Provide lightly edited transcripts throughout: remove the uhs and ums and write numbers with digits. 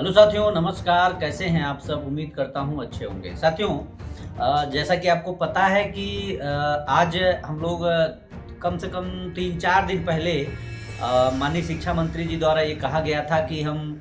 Hello साथियों, नमस्कार। कैसे हैं आप सब? उम्मीद करता हूँ अच्छे होंगे। साथियों, जैसा कि आपको पता है कि आज हम लोग कम से कम 3-4 दिन पहले माननीय शिक्षा मंत्री जी द्वारा ये कहा गया था कि हम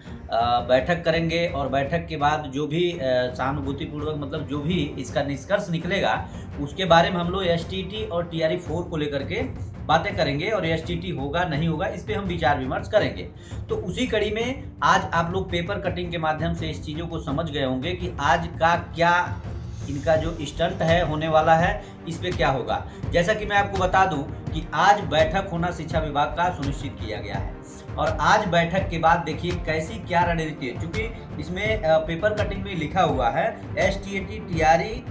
बैठक करेंगे और बैठक के बाद जो भी सहानुभूतिपूर्वक मतलब जो भी इसका निष्कर्ष निकलेगा, उसके बारे में हम लोग एसटीटी और टीआरई 4 को लेकर के बातें करेंगे और एसटीटी होगा नहीं होगा इस पे हम विचार विमर्श करेंगे। तो उसी कड़ी में आज आप लोग पेपर कटिंग के माध्यम से इस चीज़ों को समझ गए होंगे कि आज का क्या इनका जो स्टंट है होने वाला है, इस पे क्या होगा। जैसा कि मैं आपको बता दूं कि आज बैठक होना शिक्षा विभाग का सुनिश्चित किया गया है और आज बैठक के बाद देखिए कैसी क्या रणनीति है। चूंकि इसमें पेपर कटिंग में लिखा हुआ है एसटीटी टीआरई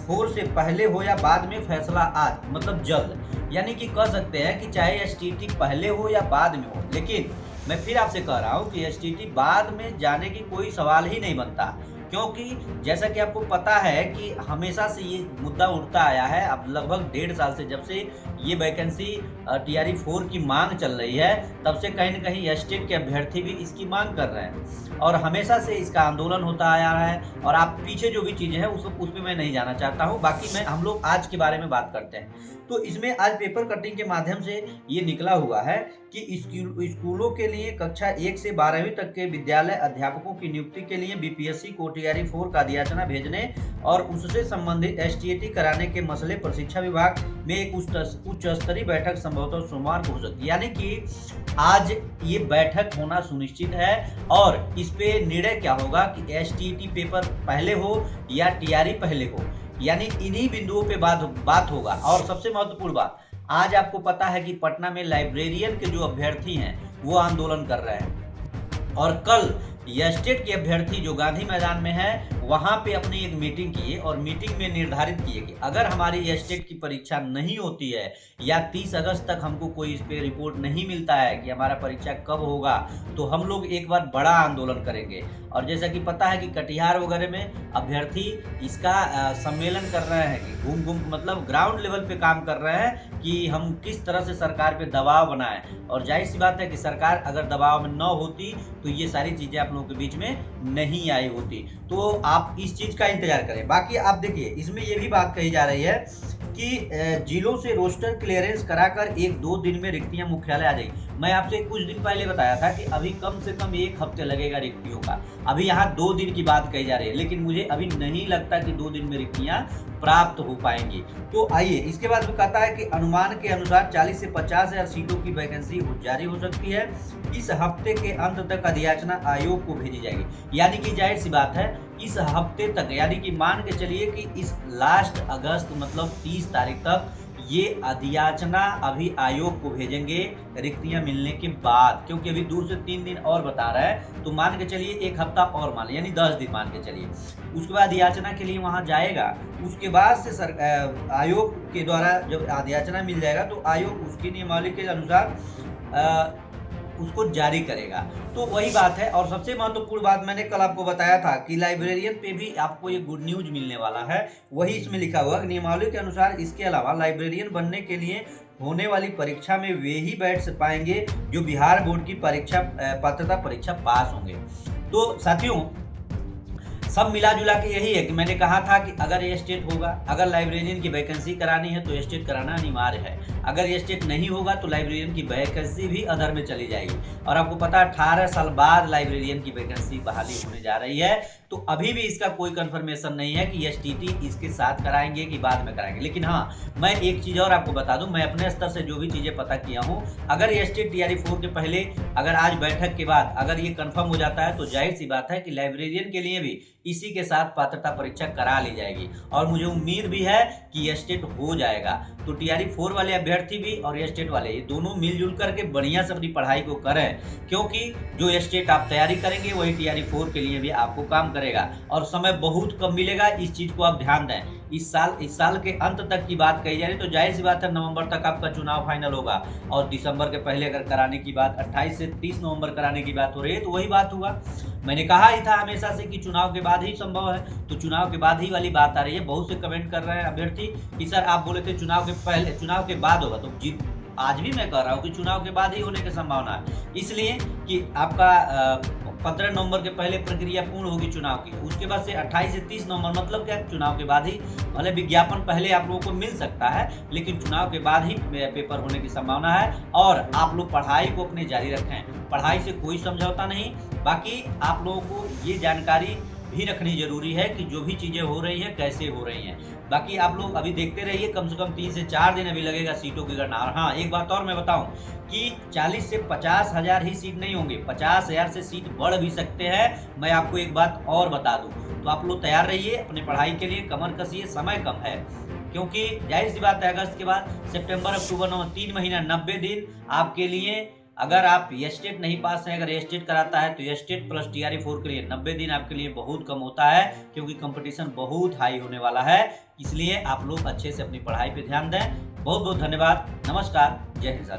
4 से पहले हो या बाद में फैसला आज, मतलब जल्द। यानी कि कह सकते हैं कि चाहे एसटीटी पहले हो या बाद में हो, लेकिन मैं फिर आपसे कह रहा हूं कि एसटीटी बाद में जाने की कोई सवाल ही नहीं बनता, क्योंकि जैसा कि आपको पता है कि हमेशा से ये मुद्दा उठता आया है। अब लगभग 1.5 साल से जब से ये वैकेंसी टीआरई 4 की मांग चल रही है, तब से कहीं न कहीं एसटेट के अभ्यर्थी भी इसकी मांग कर रहे हैं और हमेशा से इसका आंदोलन होता आया है। और आप पीछे जो भी चीज़ें हैं उस पे मैं नहीं जाना चाहता हूँ। बाकी हम लोग आज के बारे में बात करते हैं। तो इसमें आज पेपर कटिंग के माध्यम से ये निकला हुआ है कि स्कूलों के लिए कक्षा 1 से 12वीं तक के विद्यालय अध्यापकों की नियुक्ति के लिए बीपीएससी को टीआरई 4 का अधियाचना भेजने और उससे संबंधित एसटीटी कराने के मसले पर शिक्षा विभाग में एक उच्च स्तरीय बैठक संभवतः सोमवार को हो सकती है। यानी कि आज ये बैठक होना सुनिश्चित है और इस पे निर्णय क्या होगा कि एसटीटी पेपर पहले हो या टीआरई पहले हो, यानी इन्हीं बिंदुओं पे बात होगा। और सबसे महत्वपूर्ण बात, आज आपको पता है कि पटना में लाइब्रेरियन के जो अभ्यर्थी हैं वो आंदोलन कर रहे हैं और कल एस्टेट के अभ्यर्थी जो गांधी मैदान में है वहां पे अपनी एक मीटिंग किए और मीटिंग में निर्धारित किए कि अगर हमारी एस्टेट की परीक्षा नहीं होती है या 30 अगस्त तक हमको कोई इस पे रिपोर्ट नहीं मिलता है कि हमारा परीक्षा कब होगा, तो हम लोग एक बार बड़ा आंदोलन करेंगे। और जैसा कि पता है कि कटिहार वगैरह में अभ्यर्थी इसका सम्मेलन कर रहे हैं कि घूम मतलब ग्राउंड लेवल पे काम कर रहे हैं कि हम किस तरह से सरकार पे दबाव बनाएं। और जाहिर सी बात है कि सरकार अगर दबाव में न होती तो ये सारी चीजें आप लोगों के बीच में नहीं आई होती। तो आप इस चीज का इंतजार करें। बाकी आप देखिए, इसमें ये भी बात कही जा रही है कि जिलों से रोस्टर क्लियरेंस कराकर 1-2 दिन में रिक्तियां मुख्यालय आ जाएगी। मैं आपसे कुछ दिन पहले बताया था कि अभी कम से कम 1 हफ्ते लगेगा रिक्तियों का। अभी यहाँ 2 दिन की बात कही जा रही है, लेकिन मुझे अभी नहीं लगता कि 2 दिन में रिक्तियां प्राप्त हो पाएंगी। तो आइए, इसके बाद भी कहता है कि अनुमान के अनुसार 40 से 50 हजार सीटों की वैकेंसी जारी हो सकती है। इस हफ्ते के अंत तक अधियाचना आयोग को भेजी जाएगी। यानी कि जाहिर सी बात है इस हफ्ते तक, यानी कि मान के चलिए कि इस लास्ट अगस्त मतलब 30 तारीख तक ये अधियाचना अभी आयोग को भेजेंगे रिक्तियां मिलने के बाद, क्योंकि अभी दूर से 3 दिन और बता रहा है, तो मान के चलिए 1 हफ्ता और मान, यानी 10 दिन मान के चलिए। उसके बाद अधियाचना के लिए वहां जाएगा। उसके बाद से आयोग के द्वारा जब अधियाचना मिल जाएगा तो आयोग उसकी नियमावली के अनुसार उसको जारी करेगा। तो वही बात है। और सबसे महत्वपूर्ण बात मैंने कल आपको बताया था कि लाइब्रेरियन पे भी आपको ये गुड न्यूज मिलने वाला है। वही इसमें लिखा हुआ नियमावली के अनुसार इसके अलावा लाइब्रेरियन बनने के लिए होने वाली परीक्षा में वे ही बैठ पाएंगे जो बिहार बोर्ड की पात्रता परीक्षा पास होंगे। तो साथियों, सब मिला जुला के यही है कि मैंने कहा था कि अगर ये स्टेट होगा, अगर लाइब्रेरियन की वैकेंसी करानी है तो ये स्टेट कराना अनिवार्य है। अगर ये स्टेट नहीं होगा तो लाइब्रेरियन की वैकेंसी भी अधर में चली जाएगी। और आपको पता है 18 साल बाद लाइब्रेरियन की वैकेंसी बहाली होने जा रही है। तो अभी भी इसका कोई कंफर्मेशन नहीं है कि एसटीटी इसके साथ कराएंगे कि बाद में कराएंगे। लेकिन हाँ, मैं एक चीज़ और आपको बता दूं, मैं अपने स्तर से जो भी चीज़ें पता किया हूँ, अगर एसटेट टीआरई 4 के पहले, अगर आज बैठक के बाद अगर ये कंफर्म हो जाता है तो जाहिर सी बात है कि लाइब्रेरियन के लिए भी इसी के साथ पात्रता परीक्षा करा ली जाएगी। और मुझे उम्मीद भी है कि एस्टेट हो जाएगा। तो टीआरई 4 वाले अभ्यर्थी भी और एस्टेट वाले, ये दोनों मिलजुल करके बढ़िया से अपनी पढ़ाई को करें, क्योंकि जो एस्टेट आप तैयारी करेंगे वही टीआरई 4 के लिए भी आपको काम करेगा और समय बहुत कम मिलेगा। इस चीज को आप ध्यान दें। इस साल के अंत तक की बात कही जा रही, तो जाहिर सी बात है नवंबर तक आपका चुनाव फाइनल होगा और दिसंबर के पहले अगर कराने की बात, 28 से 30 नवंबर कराने की बात हो रही है, तो वही बात हुआ। मैंने कहा ही था हमेशा से कि चुनाव के बाद ही संभव है, तो चुनाव के बाद ही वाली बात आ रही है। बहुत से कमेंट कर रहे हैं अभ्यर्थी कि सर आप बोले थे चुनाव के पहले, चुनाव के बाद होगा। तो आज भी मैं कह रहा हूँ कि चुनाव के बाद ही होने की संभावना है, इसलिए कि आपका 15 नवंबर के पहले प्रक्रिया पूर्ण होगी चुनाव की। उसके बाद से 28 से 30 नवंबर, मतलब क्या, चुनाव के बाद ही, भले विज्ञापन पहले आप लोगों को मिल सकता है लेकिन चुनाव के बाद ही पेपर होने की संभावना है। और आप लोग पढ़ाई को अपने जारी रखें, पढ़ाई से कोई समझौता नहीं। बाकी आप लोगों को ये जानकारी भी रखनी जरूरी है कि जो भी चीजें हो रही हैं कैसे हो रही हैं। बाकी आप लोग अभी देखते रहिए, कम से कम 3 से 4 दिन अभी लगेगा सीटों की गणना। और हाँ, एक बात और मैं बताऊं कि 40 से 50 हजार ही सीट नहीं होंगे, 50 हजार से सीट बढ़ भी सकते हैं। मैं आपको एक बात और बता दूं, तो आप लोग तैयार रहिए अपनी पढ़ाई के लिए, कमर कसिए, समय कम है। क्योंकि जाहिर सी बात है, अगस्त के बाद सितंबर, अक्टूबर, नवंबर, 3 महीना 90 दिन आपके लिए। अगर आप एस्टेट नहीं पास हैं, अगर एस्टेट कराता है तो एस्टेट प्लस TRE 4 के लिए 90 दिन आपके लिए बहुत कम होता है, क्योंकि कंपटीशन बहुत हाई होने वाला है। इसलिए आप लोग अच्छे से अपनी पढ़ाई पे ध्यान दें। बहुत बहुत धन्यवाद। नमस्कार। जय हिंद साथियों।